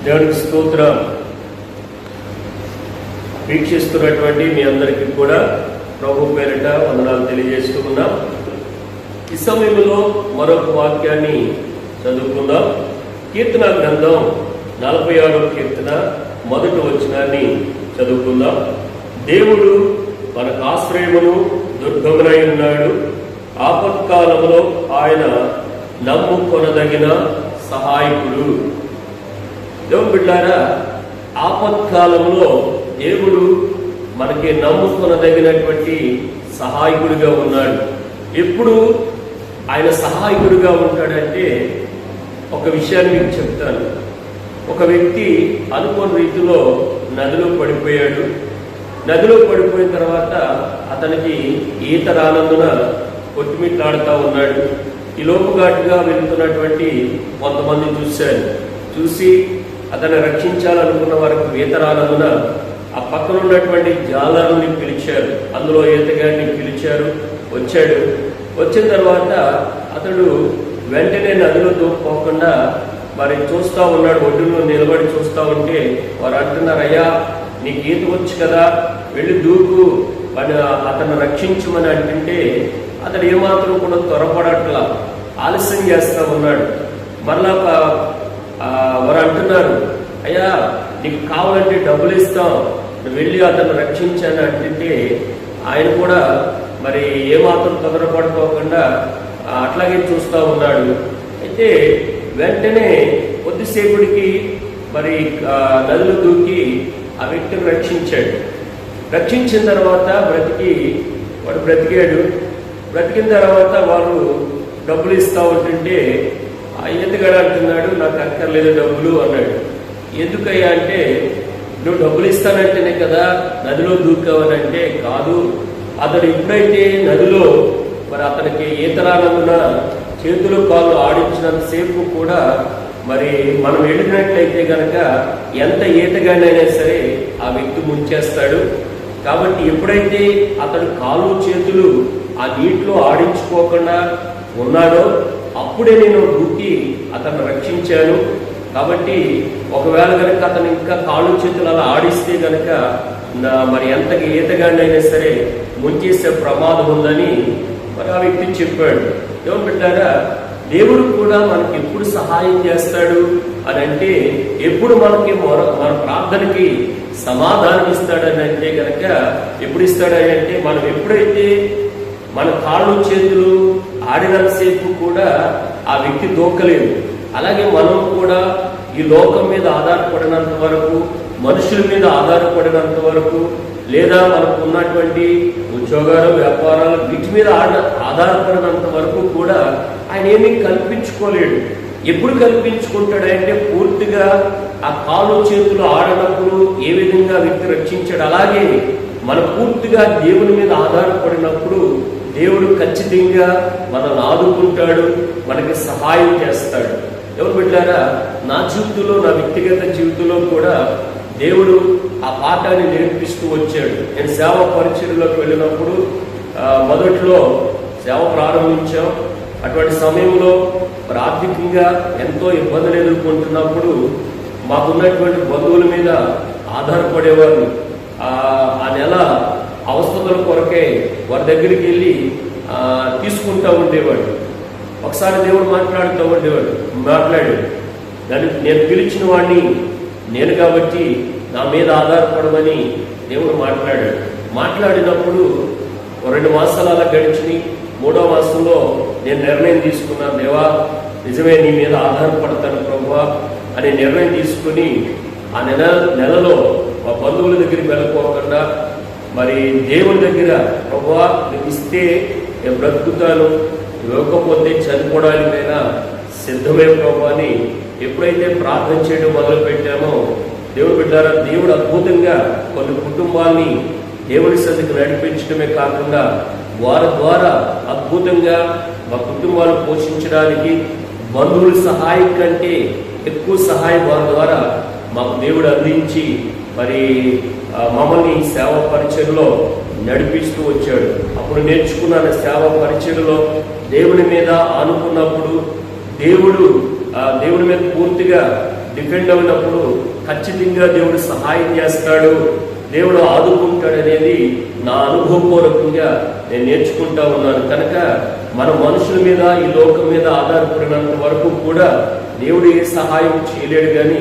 దేవునికి స్తోత్రం. వీక్షిస్తున్నటువంటి మీ అందరికీ కూడా ప్రభు పేరిట వందనాలు తెలియజేస్తూ ఉన్నాం. ఈ సమయంలో మరొక వాక్యాన్ని చదువుకుందాం. కీర్తన గ్రంథం 46వ కీర్తన మొదటి వచనాన్ని చదువుకుందాం. దేవుడు మనకు ఆశ్రయమును దుర్గమునై ఉన్నాడు, ఆపత్కాలంలో ఆయన నమ్ముకొనదగిన సహాయకుడు. దేవుని బిడ్డారా, ఆపత్కాలంలో దేవుడు మనకి నమ్ముకొనదగినటువంటి సహాయకుడిగా ఉన్నాడు. ఎప్పుడు ఆయన సహాయకుడిగా ఉంటాడంటే, ఒక విషయాన్ని మీకు చెప్తాను. ఒక వ్యక్తి అనుకోని రీతిలో నదిలో పడిపోయాడు. నదిలో పడిపోయిన తర్వాత అతనికి ఈత రానందున కొట్టుమిట్లాడుతూ ఉన్నాడు. ఈ లోపుగాటుగా వెళ్తున్నటువంటి కొంతమంది చూసి అతన్ని రక్షించాలనుకున్న వారికి ఈత రానందున ఆ పక్కన ఉన్నటువంటి జాలరుని పిలిచారు. అందులో ఈతగాడిని పిలిచారు. వచ్చిన తర్వాత అతడు వెంటనే నదిలో దూకపోకుండా మరి చూస్తూ ఉన్నాడు. ఒడ్డులో నిలబడి చూస్తూ ఉంటే వారు అంటున్నారు, అయ్యా నీకు ఈత వచ్చు కదా, వెళ్ళి దూకు, అతను రక్షించమని అంటుంటే అతడు ఏమాత్రం కూడా త్వరపడట్లా, ఆలస్యం చేస్తూ ఉన్నాడు. మరలా వారు అంటున్నారు, అయ్యా నీకు కావాలంటే డబ్బులు ఇస్తాం, వెళ్ళి అతను రక్షించాను అంటుంటే ఆయన కూడా మరి ఏమాత్రం తొందరపడుకోకుండా అట్లాగే చూస్తూ ఉన్నాడు. అయితే వెంటనే కొద్దిసేపుడికి మరి నదులు దూకి ఆ వ్యక్తిని రక్షించాడు. రక్షించిన తర్వాత వాడు బ్రతికాడు. బ్రతికిన తర్వాత వాళ్ళు డబ్బులు ఇస్తా ఉంటుంటే ఆ ఈతగాడు అంటున్నాడు, నాకు అక్కర్లేదు డబ్బులు అన్నాడు. ఎందుకయ్యా అంటే, నువ్వు డబ్బులు ఇస్తానంటేనే కదా నదిలో దూకావనంటే, కాదు, అతడు ఎప్పుడైతే నదిలో మరి అతనికి ఈత రానందున చేతులు కాళ్ళు ఆడించినంతసేపు కూడా మరి మనం వెళ్ళినట్లయితే కనుక ఎంత ఈతగాడైనా సరే ఆ వ్యక్తి ముంచేస్తాడు. కాబట్టి ఎప్పుడైతే అతడు కాళ్ళు చేతులు ఆ నీటిలో ఆడించుకోకుండా ఉన్నాడో అప్పుడే నేను దూకి అతన్ని రక్షించాను. కాబట్టి ఒకవేళ కనుక అతను ఇంకా కాళ్ళు చేతులు అలా ఆడిస్తే కనుక మరి ఎంత ఈతగాడినైనా సరే ముంచేసే ప్రమాదం ఉందని మరి ఆ వ్యక్తి చెప్పాడు. దేవుని బిడ్డారా, దేవుడు కూడా మనకి ఎప్పుడు సహాయం చేస్తాడు అని అంటే, ఎప్పుడు మనకి మన ప్రార్థనకి సమాధానం ఇస్తాడని అంటే కనుక ఎప్పుడు ఇస్తాడని అంటే, మనం ఎప్పుడైతే మన కాళ్ళు చేతులు ఆడినంతసేపు కూడా ఆ వ్యక్తి దూకలేదు. అలాగే మనం కూడా ఈ లోకం మీద ఆధారపడినంత వరకు, మనుషుల మీద ఆధారపడినంత వరకు, లేదా మనకు ఉన్నటువంటి ఉద్యోగాలు, వ్యాపారాలు, వీటి మీద ఆధారపడినంత వరకు కూడా ఆయన ఏమీ కల్పించుకోలేడు. ఎప్పుడు కల్పించుకుంటాడంటే, పూర్తిగా ఆ కాలు చేతులు ఆడనప్పుడు ఏ విధంగా వ్యక్తి రక్షించాడు, అలాగే మన పూర్తిగా దేవుని మీద ఆధారపడినప్పుడు దేవుడు ఖచ్చితంగా మనల్ని ఆదుకుంటాడు, మనకి సహాయం చేస్తాడు. ఎవరు బిడ్డారా, నా జీవితంలో, నా వ్యక్తిగత జీవితంలో కూడా దేవుడు ఆ పాఠాన్ని నేర్పిస్తూ వచ్చాడు. నేను సేవ పరిచర్యలోకి వెళ్ళినప్పుడు మొదట్లో సేవ ప్రారంభించాం. అటువంటి సమయంలో మరి ఆర్థికంగా ఎంతో ఇబ్బందులు ఎదుర్కొంటున్నప్పుడు మాకున్నటువంటి బంధువుల మీద ఆధారపడేవారు. ఆ నెల అవస్థల కొరకే వారి దగ్గరికి వెళ్ళి తీసుకుంటూ ఉండేవాడు. ఒకసారి దేవుడు మాట్లాడాడు. నేను పిలిచిన వాడిని నేను కాబట్టి నా మీద ఆధారపడమని దేవుడు మాట్లాడినప్పుడు 2 మాసాలు అలా గడిచి 3వ మాసంలో నేను నిర్ణయం తీసుకున్నాను, దేవా నిజమే నీ మీద ఆధారపడతాను ప్రభువా అనే నిర్ణయం తీసుకుని ఆ నెలలో మా బంధువుల దగ్గరికి వెళ్ళిపోకుండా మరి దేవుని దగ్గర, ప్రభువా నువ్వు ఇస్తే నేను బ్రతుకుతాను, ఇవ్వకపోతే చనిపోవడానికైనా సిద్ధమే ప్రభు అని ఎప్పుడైతే ప్రార్థన చేయడం మొదలు పెట్టామో, దేవుడు బిడ్డారా, దేవుడు అద్భుతంగా కొన్ని కుటుంబాల్ని దేవుని సన్నిధికి నడిపించడమే కాకుండా వారి ద్వారా అద్భుతంగా మా కుటుంబాలు పోషించడానికి బంధువుల సహాయం కంటే ఎక్కువ సహాయం వారి ద్వారా మాకు దేవుడు అందించి మరి మమ్మల్ని సేవ పరిచర్లో నడిపిస్తూ వచ్చాడు. అప్పుడు నేర్చుకున్న సేవ పరిచర్లో దేవుని మీద ఆనుకున్నప్పుడు దేవుడి మీద పూర్తిగా డిపెండ్ అయినప్పుడు ఖచ్చితంగా దేవుడు సహాయం చేస్తాడు, దేవుడు ఆదుకుంటాడు అనేది నా అనుభవపూర్వకంగా నేను నేర్చుకుంటా ఉన్నాను. కనుక మన మనుషుల మీద, ఈ లోకం మీద ఆధారపడినంత వరకు కూడా దేవుడు ఏ సహాయం చేయలేడు. కానీ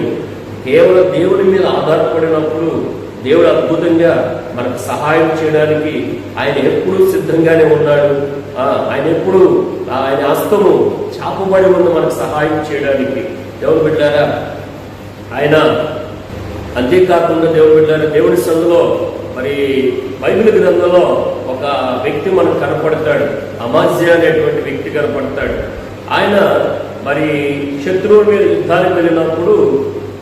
కేవలం దేవుడి మీద ఆధారపడినప్పుడు దేవుడు అద్భుతంగా మనకు సహాయం చేయడానికి ఆయన ఎప్పుడూ సిద్ధంగానే ఉన్నాడు. ఆయన ఎప్పుడు ఆయన హస్తము చాపబడి ఉన్న మనకు సహాయం చేయడానికి. దేవుడు బిడ్డారా, ఆయన అంతేకాకుండా దేవుడు బిడ్డారా, దేవుడి సందులో మరి బైబిల్ గ్రంథంలో ఒక వ్యక్తి మనకు కనపడతాడు. అమాజ్యా అనేటువంటి వ్యక్తి కనపడతాడు. ఆయన మరి శత్రువుల మీద యుద్ధానికి వెళ్ళినప్పుడు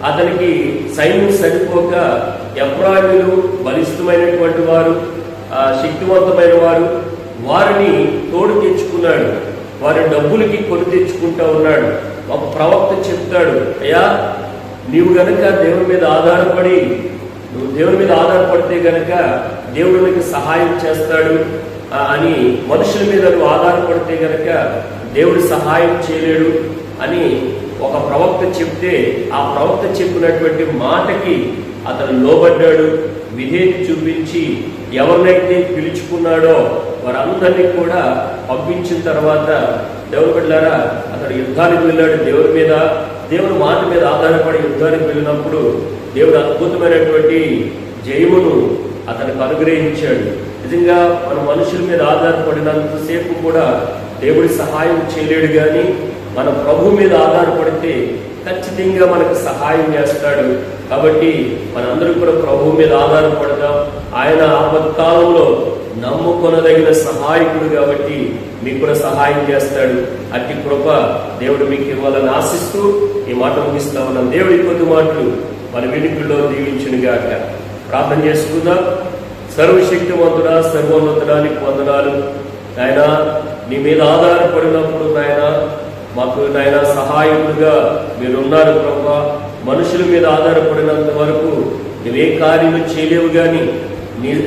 అతనికి సైన్యం సరిపోక ఎఫ్రాయిములు బలిష్టమైనటువంటి వారు, శక్తివంతమైన వారు, వారిని తోడు తెచ్చుకున్నాడు. వారి డబ్బులకి కొని తెచ్చుకుంటా ఉన్నాడు. ఒక ప్రవక్త చెప్తాడు, అయ్యా నీవు గనక దేవుని మీద ఆధారపడి, నువ్వు దేవుని మీద ఆధారపడితే గనక దేవుడు నీకు సహాయం చేస్తాడు అని, మనుషుల మీద నువ్వు ఆధారపడితే గనక దేవుడు సహాయం చేయలేడు అని ఒక ప్రవక్త చెప్తే, ఆ ప్రవక్త చెప్పినటువంటి మాటకి అతను లోబడ్డాడు. విధేయత చూపించి ఎవరినైతే పిలుచుకున్నాడో వారందరినీ కూడా పంపించిన తర్వాత దేవుని బిడ్డలారా, అతడు యుద్ధానికి వెళ్ళాడు. దేవుని మాట మీద ఆధారపడి యుద్ధానికి వెళ్ళినప్పుడు దేవుడు అద్భుతమైనటువంటి జయమును అతనికి అనుగ్రహించాడు. నిజంగా మన మనుషుల మీద ఆధారపడినంతసేపు కూడా దేవుడి సహాయం చేయలేడు. కానీ మన ప్రభు మీద ఆధారపడితే ఖచ్చితంగా మనకు సహాయం చేస్తాడు. కాబట్టి మనందరూ కూడా ప్రభు మీద ఆధారపడదాం. ఆయన ఆపత్కాలంలో నమ్ముకొనదగిన సహాయకుడు కాబట్టి మీకు కూడా సహాయం చేస్తాడు. అట్టి కృప దేవుడు మీకు ఇవ్వాలని ఆశిస్తూ ఈ మాట ముగిస్తా ఉన్నాం. దేవుడి కొద్ది మాటలు మన వెనుకల్లో దీవించునుగాక. ప్రార్థన చేసుకుందాం. సర్వశక్తివంతుడా, సర్వోన్నతుడానికి వందనాలు నాయన. నీ మీద ఆధారపడినప్పుడు నాయన మాకు నాయన సహాయకుడుగా మీరున్నారు ప్రభా. మనుషుల మీద ఆధారపడినంత వరకు నువ్వే కార్యము చేయలేవు. కానీ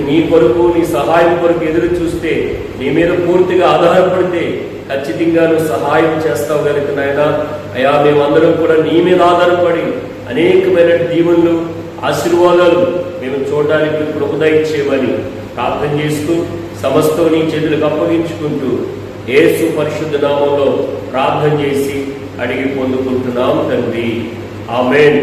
నీ కొరకు, నీ సహాయం కొరకు ఎదురు చూస్తే, నీ మీద పూర్తిగా ఆధారపడితే ఖచ్చితంగా నువ్వు సహాయం చేస్తావు కనుక నాయన. అయ్యా మేమందరం కూడా నీ మీద ఆధారపడి అనేకమైన దీవెనలు, ఆశీర్వాదాలు మేము చూడడానికి కృప దయచేయమని ప్రార్థన చేస్తూ సమస్తం నీ చేతులకు అప్పగించుకుంటూ యేసు పరిశుద్ధ నామంలో ప్రార్థన చేసి అడిగి పొందుకుంటున్నాం తండ్రి. ఆమేన్.